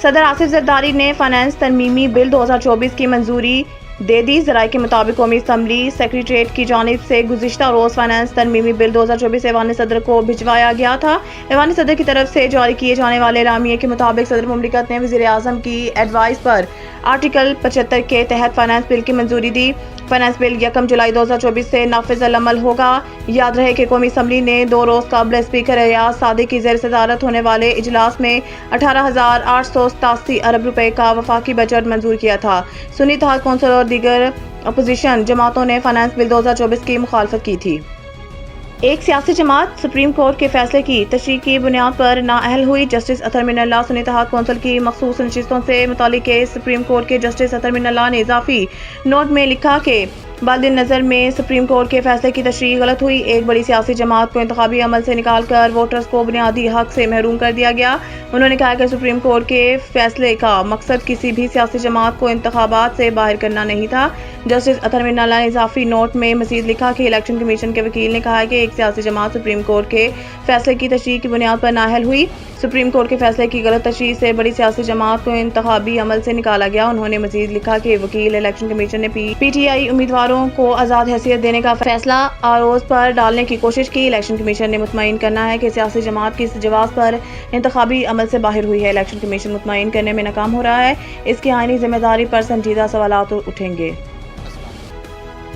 صدر آصف زرداری نے فائنانس ترمیمی بل 2024 کی منظوری دے دی۔ ذرائع کے مطابق قومی اسمبلی سیکریٹریٹ کی جانب سے گزشتہ روز فائنانس ترمیمی بل 2024 ایوان صدر کو بھجوایا گیا تھا۔ ایوان صدر کی طرف سے جاری کیے جانے والے اعلامیے کے مطابق صدر مملکت نے وزیر اعظم کی ایڈوائس پر آرٹیکل 75 کے تحت فائنانس بل کی منظوری دی۔ فائنانس بل 1 جولائی 2024 سے نافذ العمل ہوگا۔ یاد رہے کہ قومی اسمبلی نے 2 روز قبل اسپیکر ایاز صادق کی زیر صدارت ہونے والے اجلاس میں 18,887 ارب روپے کا وفاقی بجٹ منظور کیا تھا۔ سنی اتحاد کونسل اور دیگر اپوزیشن جماعتوں نے فائنانس بل 2024 کی مخالفت کی تھی۔ ایک سیاسی جماعت سپریم کورٹ کے فیصلے کی تشریح کی بنیاد پر نااہل ہوئی۔ جسٹس اطہر من اللہ سنی اتحاد کونسل کی مخصوص نشستوں سے متعلق کیس سپریم کورٹ کے جسٹس اطہر من اللہ نے اضافی نوٹ میں لکھا کہ بعد نظر میں سپریم کورٹ کے فیصلے کی تشریح غلط ہوئی۔ ایک بڑی سیاسی جماعت کو انتخابی عمل سے نکال کر ووٹرز کو بنیادی حق سے محروم کر دیا گیا۔ انہوں نے کہا کہ سپریم کورٹ کے فیصلے کا مقصد کسی بھی سیاسی جماعت کو انتخابات سے باہر کرنا نہیں تھا۔ جسٹس اطہر من اللہ نے اضافی نوٹ میں مزید لکھا کہ الیکشن کمیشن کے وکیل نے کہا کہ ایک سیاسی جماعت سپریم کورٹ کے فیصلے کی تشریح کی بنیاد پر نااہل ہوئی۔ سپریم کورٹ کے فیصلے کی غلط تشریح سے بڑی سیاسی جماعت کو انتخابی عمل سے نکالا گیا۔ انہوں نے مزید لکھا کہ وکیل الیکشن کمیشن نے پی ٹی آئی امیدواروں کو آزاد حیثیت دینے کا فیصلہ آروز پر ڈالنے کی کوشش کی۔ الیکشن کمیشن نے مطمئن کرنا ہے کہ سیاسی جماعت کس جواز پر انتخابی عمل سے باہر ہوئی ہے۔ الیکشن کمیشن مطمئن کرنے میں ناکام ہو رہا ہے۔ اس کی آئینی ذمہ داری پر سنجیدہ سوالات اٹھیں گے۔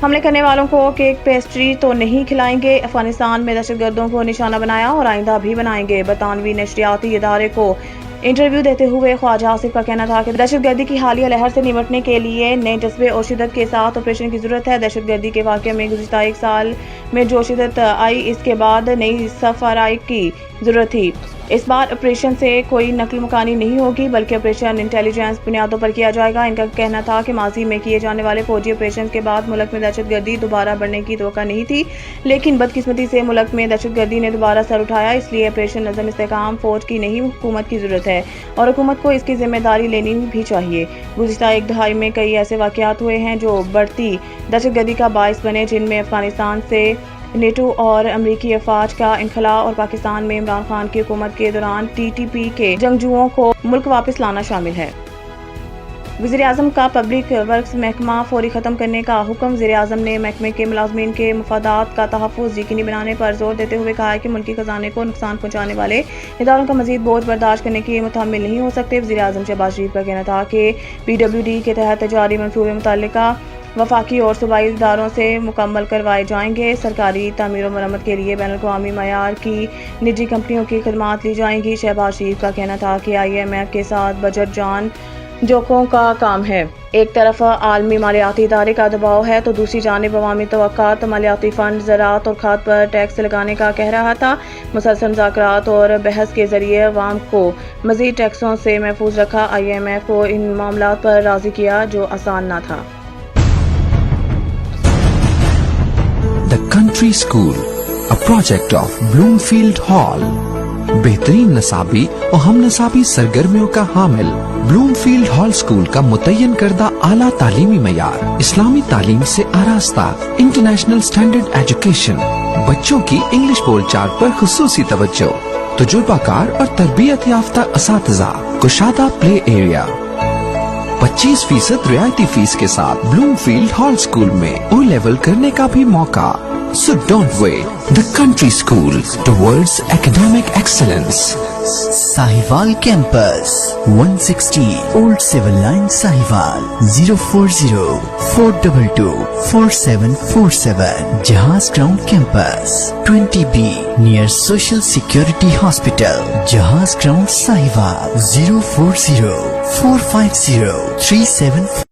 حملے کرنے والوں کو کیک پیسٹری تو نہیں کھلائیں گے۔ افغانستان میں دہشت گردوں کو نشانہ بنایا اور آئندہ بھی بنائیں گے۔ برطانوی نشریاتی ادارے کو انٹرویو دیتے ہوئے خواجہ آصف کا کہنا تھا کہ دہشت گردی کی حالیہ لہر سے نمٹنے کے لیے نئے جذبے اور شدت کے ساتھ آپریشن کی ضرورت ہے۔ دہشت گردی کے واقعے میں گزشتہ 1 سال میں جو شدت آئی، اس کے بعد نئی صف آرائی کی ضرورت تھی۔ اس بار آپریشن سے کوئی نقل مکانی نہیں ہوگی بلکہ آپریشن انٹیلیجنس بنیادوں پر کیا جائے گا۔ ان کا کہنا تھا کہ ماضی میں کیے جانے والے فوجی آپریشن کے بعد ملک میں دہشت گردی دوبارہ بڑھنے کی توقع نہیں تھی، لیکن بدقسمتی سے ملک میں دہشت گردی نے دوبارہ سر اٹھایا۔ اس لیے آپریشن نظم استحکام فوج کی نہیں حکومت کی ضرورت ہے اور حکومت کو اس کی ذمہ داری لینی بھی چاہیے۔ گزشتہ 1 دہائی میں کئی ایسے واقعات ہوئے ہیں جو بڑھتی دہشت گردی کا باعث بنے، جن میں افغانستان سے نیٹو اور امریکی افواج کا انخلاء اور پاکستان میں عمران خان کی حکومت کے دوران ٹی ٹی پی کے جنگجوؤں کو ملک واپس لانا شامل ہے۔ وزیر اعظم کا پبلک ورکس محکمہ فوری ختم کرنے کا حکم۔ وزیر اعظم نے محکمے کے ملازمین کے مفادات کا تحفظ یقینی بنانے پر زور دیتے ہوئے کہا ہے کہ ملکی خزانے کو نقصان پہنچانے والے اداروں کا مزید بوجھ برداشت کرنے کے متحمل نہیں ہو سکتے۔ وزیر اعظم شہباز شریف کا کہنا تھا کہ پی ڈبلیو ڈی کے تحت جاری منصوبے متعلقہ وفاقی اور صوبائی اداروں سے مکمل کروائے جائیں گے۔ سرکاری تعمیر و مرمت کے لیے بین الاقوامی معیار کی نجی کمپنیوں کی خدمات لی جائیں گی۔ شہباز شریف کا کہنا تھا کہ آئی ایم ایف کے ساتھ بجٹ جان جوکوں کا کام ہے۔ ایک طرف عالمی مالیاتی ادارے کا دباؤ ہے تو دوسری جانب عوامی توقعات مالیاتی فنڈ زراعت اور کھاد پر ٹیکس لگانے کا کہہ رہا تھا۔ مسلسل مذاکرات اور بحث کے ذریعے عوام کو مزید ٹیکسوں سے محفوظ رکھا۔ آئی ایم ایف کو ان معاملات پر راضی کیا جو آسان نہ تھا۔ The Country School, a project of Bloomfield Hall. بہترین نصابی اور ہم نصابی سرگرمیوں کا حامل بلومفیلڈ ہال اسکول کا متعین کردہ اعلیٰ تعلیمی معیار، اسلامی تعلیم سے آراستہ انٹرنیشنل سٹینڈرڈ ایجوکیشن، بچوں کی انگلش بول چال پر خصوصی توجہ، تجربہ کار اور تربیت یافتہ اساتذہ، کشادہ پلے ایریا، 25% رعایتی فیس کے ساتھ بلومفیلڈ ہال اسکول میں او لیول کرنے کا بھی موقع۔ So don't wait. The Country School towards academic excellence. Sahiwal Campus, 160 Old Civil Line, Sahiwal, 040-422-4747. Jahaz Ground Campus, 20B, near Social Security Hospital, Jahaz Ground, Sahiwal, 040-450-37